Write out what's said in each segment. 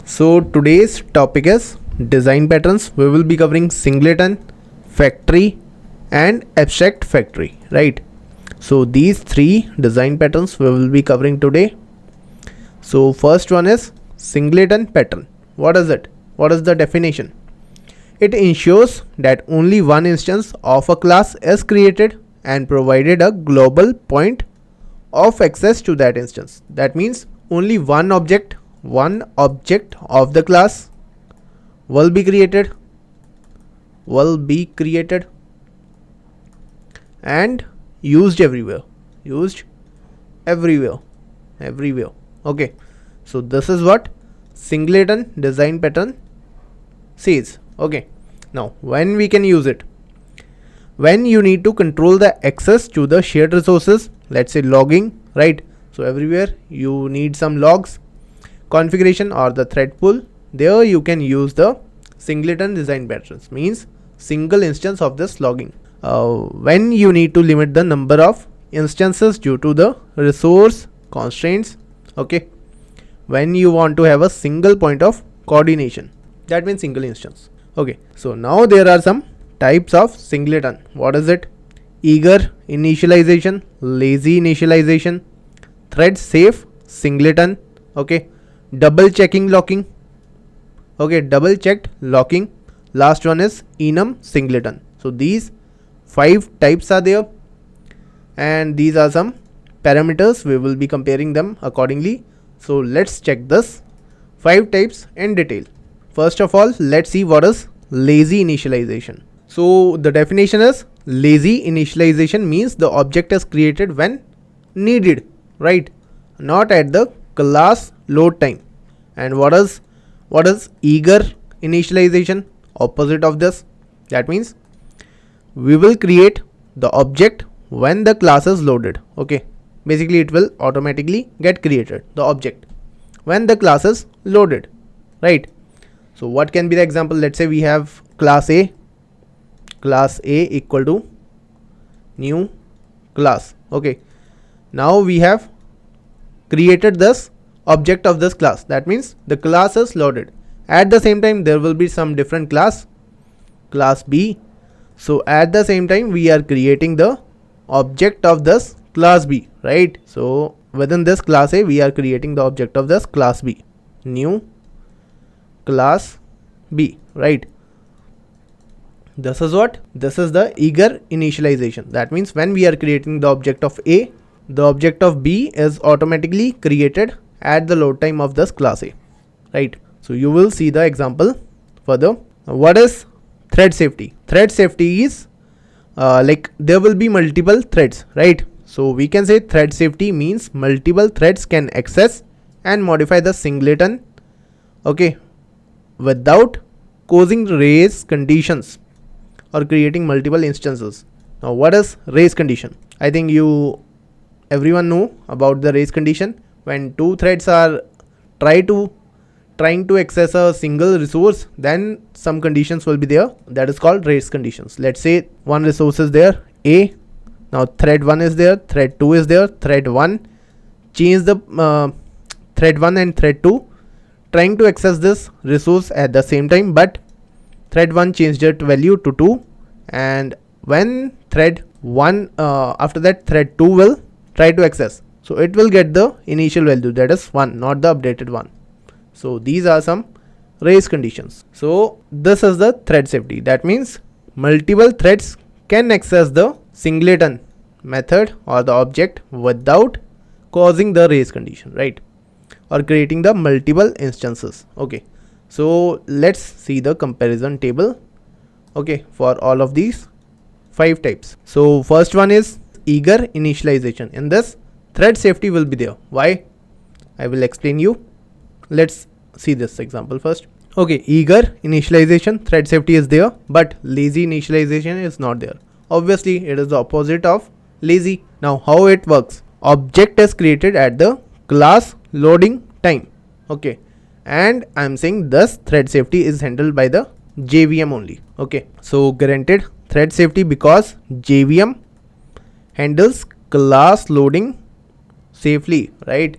So today's topic is design patterns. We will be covering singleton, factory and abstract factory, right? So these three design patterns we will be covering today. So first one is singleton pattern. What is it? What is the definition? It ensures that only one instance of a class is created and provided a global point of access to that instance. That means only one object of the class will be created and used everywhere. Okay, so this is what singleton design pattern says. Okay, now when we can use it? When you need to control the access to the shared resources, let's say logging, right? So everywhere you need some logs, configuration or the thread pool, there you can use the singleton design patterns, means single instance of this logging. When you need to limit the number of instances due to the resource constraints, okay, when you want to have a single point of coordination, that means single instance. Okay, so now there are some types of singleton. What is it? Eager initialization, lazy initialization, thread safe singleton, okay, double checking locking, okay, double checked locking. Last one is Enum singleton. So these 5 types are there, and these are some parameters. We will be comparing them accordingly. So let's check this 5 types in detail. First of all, let's see what is lazy initialization. So the definition is lazy initialization means the object is created when needed, right? Not at the class load time. And what is eager initialization? Opposite of this. That means we will create the object when the class is loaded. Okay, basically it will automatically get created, the object, when the class is loaded, right? So what can be the example? Let's say we have class A equal to new class. Okay, now we have created this object of this class. That means the class is loaded. At the same time there will be some different class B. So at the same time we are creating the object of this class B, right? So within this class A we are creating the object of this class B, new class B, right? This is the eager initialization. That means when we are creating the object of A, the object of B is automatically created at the load time of this class A, right? So you will see the example further. What is thread safety? Thread safety is like there will be multiple threads, right? So we can say thread safety means multiple threads can access and modify the singleton, okay, without causing race conditions or creating multiple instances. Now what is race condition? I think everyone know about the race condition. When two threads are trying to access a single resource, then some conditions will be there. That is called race conditions. Let's say one resource is there, A. Now thread 1 is there, thread 2 is there, thread 1 change the thread 1 and thread 2 trying to access this resource at the same time, but thread 1 changed its value to 2, and when thread 1 after that thread 2 will try to access, so it will get the initial value, that is 1, not the updated one. So these are some race conditions. So this is the thread safety. That means multiple threads can access the singleton method or the object without causing the race condition, right, or creating the multiple instances. Okay, so let's see the comparison table, okay, for all of these 5 types. So first one is eager initialization. In this, thread safety will be there. Why? I will explain you. Let's see this example first. Okay, eager initialization, thread safety is there, but lazy initialization is not there. Obviously it is the opposite of lazy. Now how it works? Object is created at the class loading time, okay, and I'm saying this thread safety is handled by the JVM only. Okay, so granted thread safety because JVM handles class loading safely, right?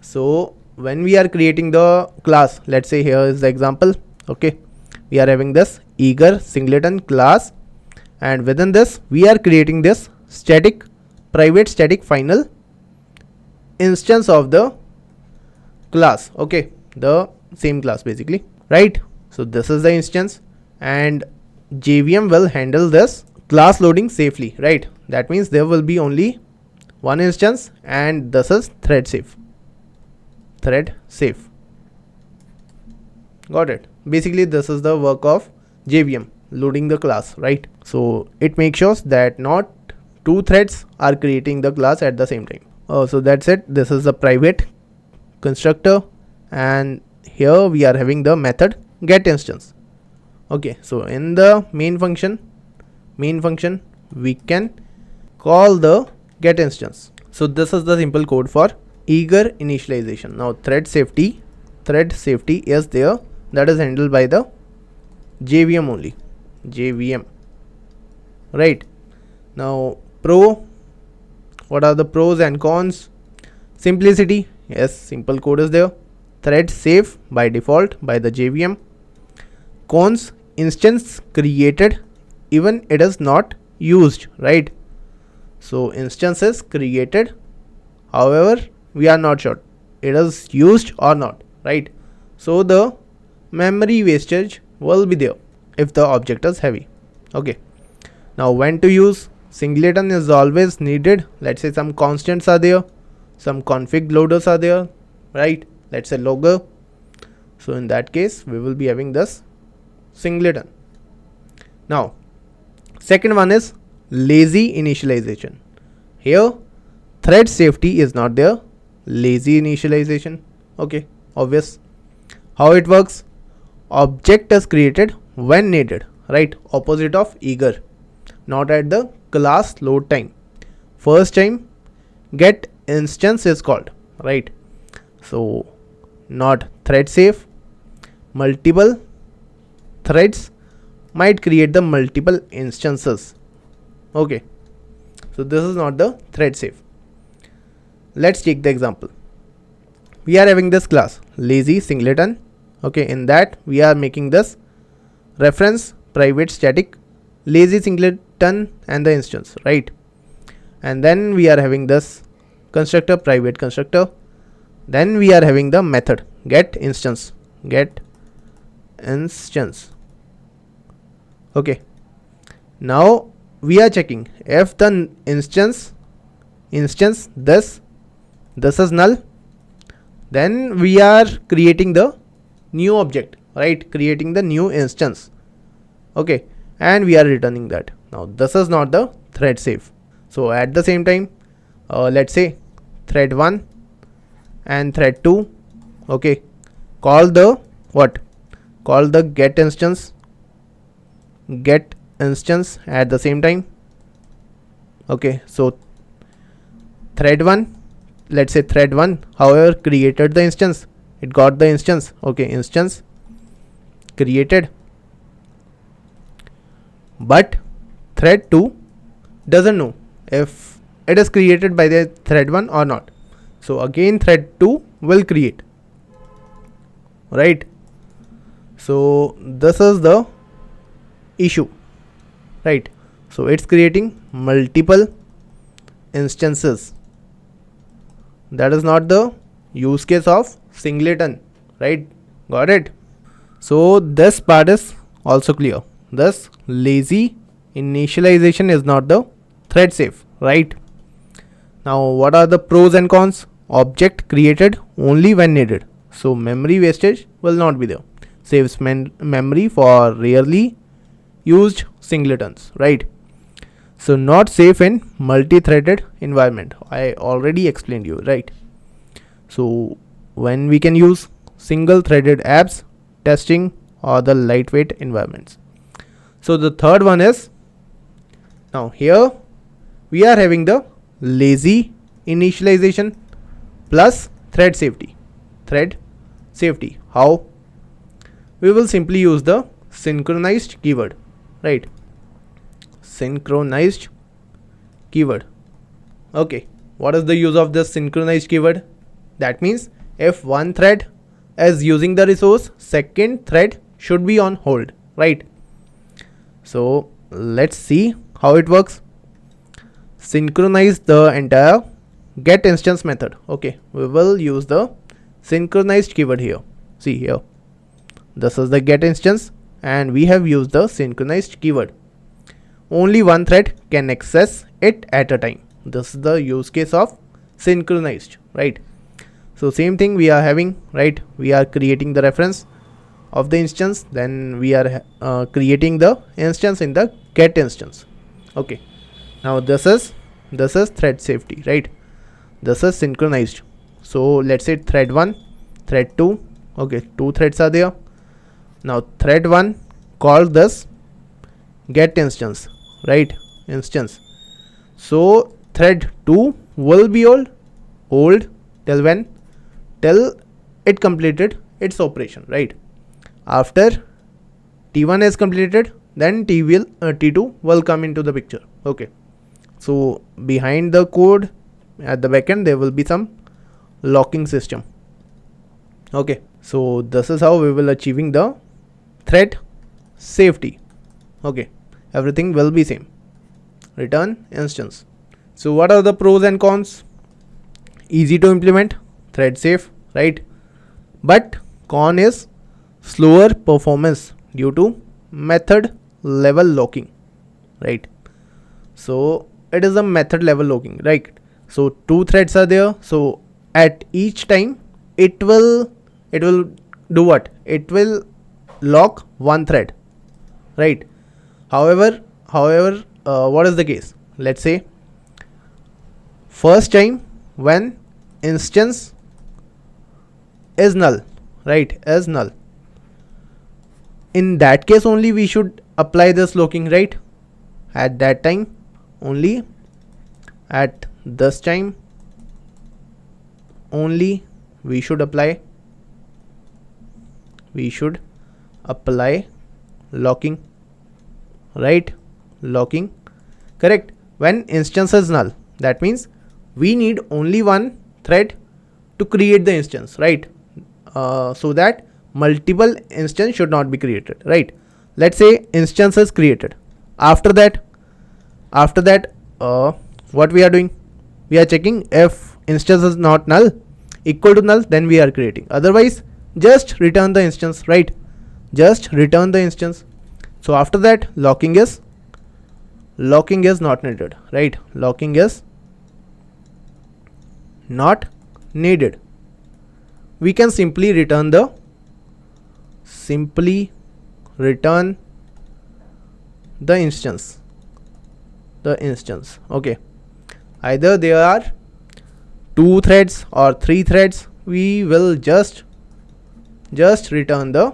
So when we are creating the class, let's say here is the example. Okay, we are having this eager singleton class, and within this we are creating this static private static final instance of the class. Okay, the same class basically, right? So this is the instance, and JVM will handle this class loading safely, right? That means there will be only one instance, and this is thread safe. Got it? Basically this is the work of JVM, loading the class, right? So it makes sure that not two threads are creating the class at the same time. So that's it. This is the private constructor, and here we are having the method get instance. Okay, so in the main function we can call the get instance. So this is the simple code for eager initialization. Now thread safety is there, that is handled by the JVM only. JVM, right? Now what are the pros and cons? Simplicity, yes, simple code is there. Thread safe by default by the JVM. Cons, instance created even it is not used, right? So instance is created, however we are not sure it is used or not, right? So the memory wastage will be there if the object is heavy. Okay, now when to use singleton is always needed. Let's say some constants are there, some config loaders are there, right? Let's say logger. So in that case we will be having this singleton. Now second one is lazy initialization. Here thread safety is not there, lazy initialization. Okay, obvious. How it works? Object is created when needed, right? Opposite of eager, not at the class load time. First time get instance is called, right? So not thread safe. Multiple threads might create the multiple instances. Okay, so this is not the thread safe. Let's take the example. We are having this class lazy singleton. Okay, in that we are making this reference private static lazy singleton and the instance, right? And then we are having this constructor private constructor. Then we are having the method get instance. Okay, now we are checking if the instance this is null, then we are creating the new object, right? Creating the new instance. Okay, and we are returning that. Now this is not the thread safe. So at the same time, let's say thread 1 and thread 2, okay, call the get instance at the same time. Okay, so thread 1, let's say thread 1 however created the instance, it got the instance. Okay, instance created, but thread 2 doesn't know if it is created by the thread 1 or not. So again thread 2 will create, right? So this is the issue, right? So it's creating multiple instances. That is not the use case of singleton, right? Got it? So this part is also clear. This lazy initialization is not the thread safe, right? Now what are the pros and cons? Object created only when needed, so memory wastage will not be there. Saves memory for rarely used singletons, right? So not safe in multi-threaded environment. I already explained you, right? So when we can use single threaded apps, testing, or the lightweight environments. So the third one is, now here we are having the lazy initialization plus thread safety. How? We will simply use the synchronized keyword, right? Synchronized keyword. Okay, what is the use of this synchronized keyword? That means if one thread is using the resource, second thread should be on hold, right? So let's see how it works. Synchronize the entire get instance method. Okay, we will use the synchronized keyword here. See here, this is the get instance and we have used the synchronized keyword. Only one thread can access it at a time. This is the use case of synchronized, right? So same thing we are having, right? We are creating the reference of the instance, then we are creating the instance in the get instance. Okay, now this is thread safety, right? This is synchronized. So let's say thread 1, thread 2. Okay, 2 threads are there. Now thread 1 calls this get instance, right? Instance. So thread 2 will be hold till when? Till it completed its operation, right? After T1 is completed, then T2 will come into the picture. Okay, so behind the code at the backend there will be some locking system. Okay, so this is how we will achieving the thread safety. Okay, everything will be same. Return instance. So what are the pros and cons? Easy to implement, thread safe, right? But con is slower performance due to method level locking, right? So it is a method level locking, right? So 2 threads are there, so at each time it will do what? It will lock one thread, right? However, what is the case? Let's say first time when instance is null, right? Is null. In that case only we should apply this locking, right? At that time only, at this time only we should apply locking, right? Locking, correct. When instance is null, that means we need only one thread to create the instance, right? So that multiple instance should not be created, right? Let's say instance is created. After that what we are doing? We are checking if instance is not null, equal to null, then we are creating. Otherwise just return the instance, right? Just return the instance. So after that locking is not needed, right? Locking is not needed. We can simply return the instance. Okay, either there are 2 threads or 3 threads, we will just return the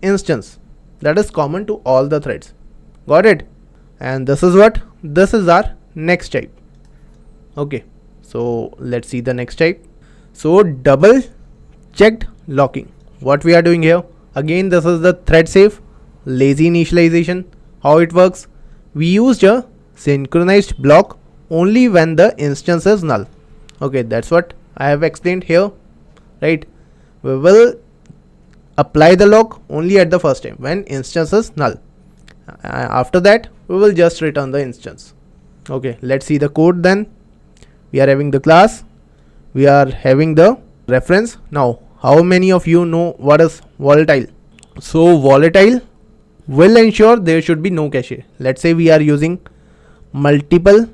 instance. That is common to all the threads. Got it? And this is our next type. Okay, so let's see the next type. So double checked locking. What we are doing here? Again, this is the thread safe lazy initialization. How it works? We used a synchronized block only when the instance is null. Okay, that's what I have explained here, right? We will apply the lock only at the first time when instance is null. After that we will just return the instance. Okay, let's see the code then. We are having the class, we are having the reference. Now how many of you know what is volatile? So volatile will ensure there should be no cache. Let's say we are using multiple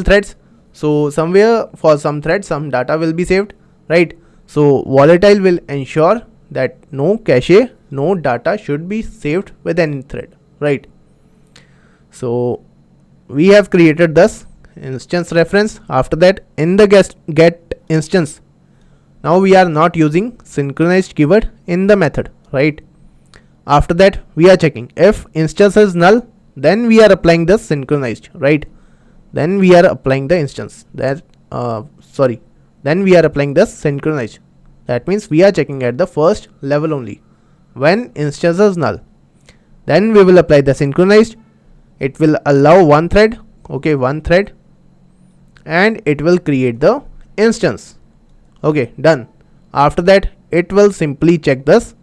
threads, so somewhere for some thread some data will be saved, right? So volatile will ensure that no cache, no data should be saved with any thread, right? So we have created this instance reference. After that, in the get instance, now we are not using synchronized keyword in the method, right? After that we are checking if instance is null, then we are applying the synchronized, right? Then we are applying the instance then we are applying the synchronized. That means we are checking at the first level only. When instance is null, then we will apply the synchronized. It will allow one thread, okay, one thread, and it will create the instance. Okay, done. After that, it will simply check this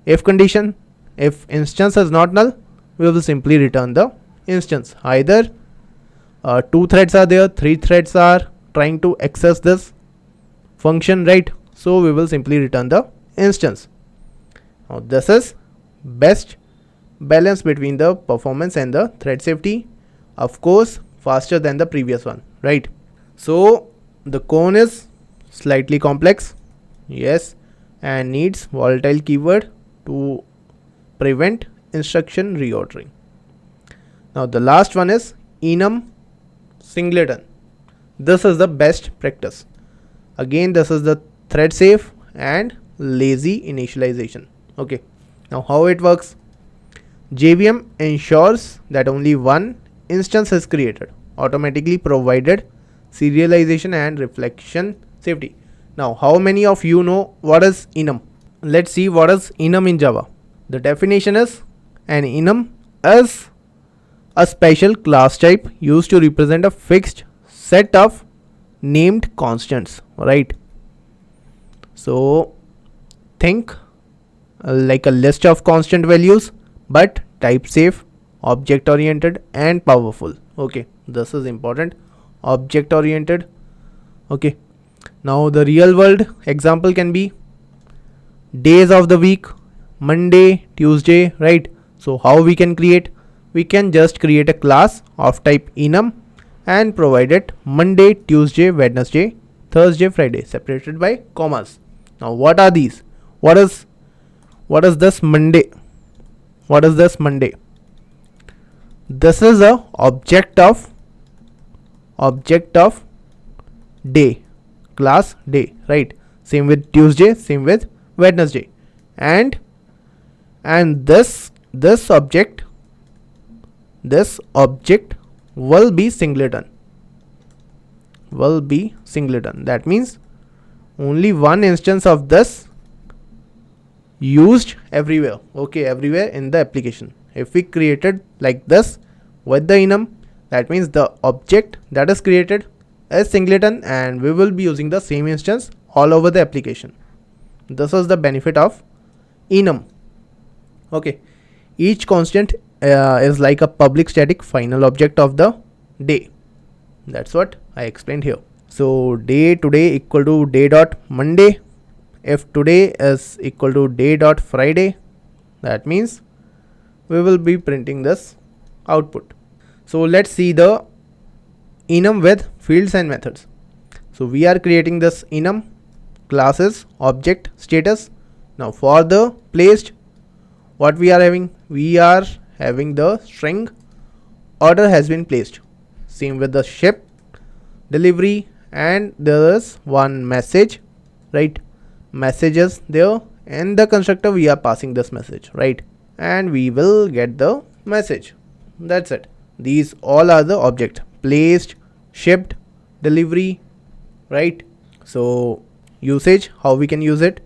if condition. If instance is not null, we will simply return the instance. Either 2 threads are there, 3 threads are trying to access this function, right? So we will simply return the instance. Now this is best balance between the performance and the thread safety. Of course, faster than the previous one, right? So the cone is slightly complex, yes, and needs volatile keyword to prevent instruction reordering. Now the last one is Enum Singleton. This is the best practice. Again, this is the thread safe and lazy initialization. Okay, now how it works? JVM ensures that only one instance is created, automatically provided serialization and reflection safety. Now how many of you know what is enum? Let's see what is enum in Java. The definition is an enum is a special class type used to represent a fixed set of named constants, right? So think like a list of constant values, but type safe, object oriented and powerful. Okay, this is important, object oriented. Okay, now the real world example can be days of the week, Monday, Tuesday, right? So how we can create? We can just create a class of type enum and provide it Monday, Tuesday, Wednesday, Thursday, Friday, separated by commas. Now what are these? What is this Monday? What is this Monday? This is a object of day, class day, right? Same with Tuesday, same with Wednesday, and this object will be singleton. That means only one instance of this used everywhere. Okay, everywhere in the application. If we created like this with the enum, that means the object that is created is singleton and we will be using the same instance all over the application. This is the benefit of enum. Okay, each constant is like a public static final object of the day. That's what I explained here. So day today equal to day dot Monday. If today is equal to day dot Friday, that means we will be printing this output. So let's see the enum with fields and methods. So we are creating this enum classes object status. Now for the placed, what we are having? We are having the string order has been placed. Same with the ship, delivery, and there is one message, right? Messages there, and the constructor we are passing this message, right? And we will get the message. That's it. These all are the object placed, shipped, delivery, right? So usage, how we can use it?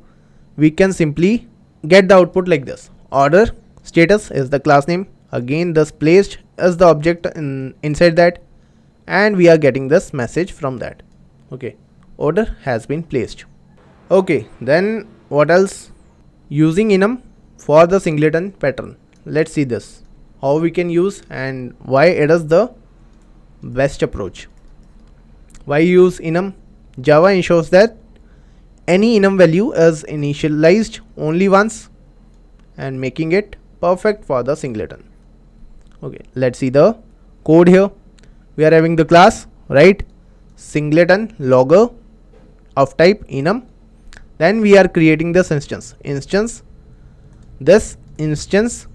We can simply get the output like this. Order status is the class name. Again, this placed is the object inside that, and we are getting this message from that. Okay, order has been placed. Okay, then what else? Using enum for the singleton pattern. Let's see this, how we can use and why it is the best approach. Why use enum? Java ensures that any enum value is initialized only once and making it perfect for the singleton. Okay, let's see the code here. We are having the class, right? Singleton logger of type enum. Then we are creating this instance. This instance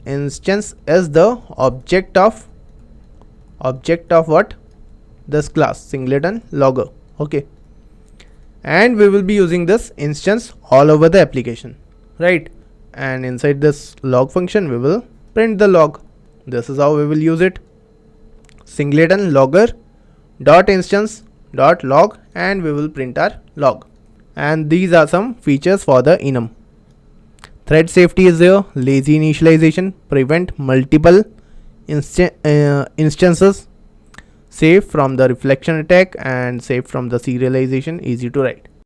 is the object of what? This class singleton logger. Okay, and we will be using this instance all over the application, right? And inside this log function we will print the log. This is how we will use it. Singleton logger dot instance dot log, and we will print our log. And these are some features for the enum. Thread safety is there. Lazy initialization, prevent multiple instances. safe from the reflection attack and safe from the serialization, easy to write.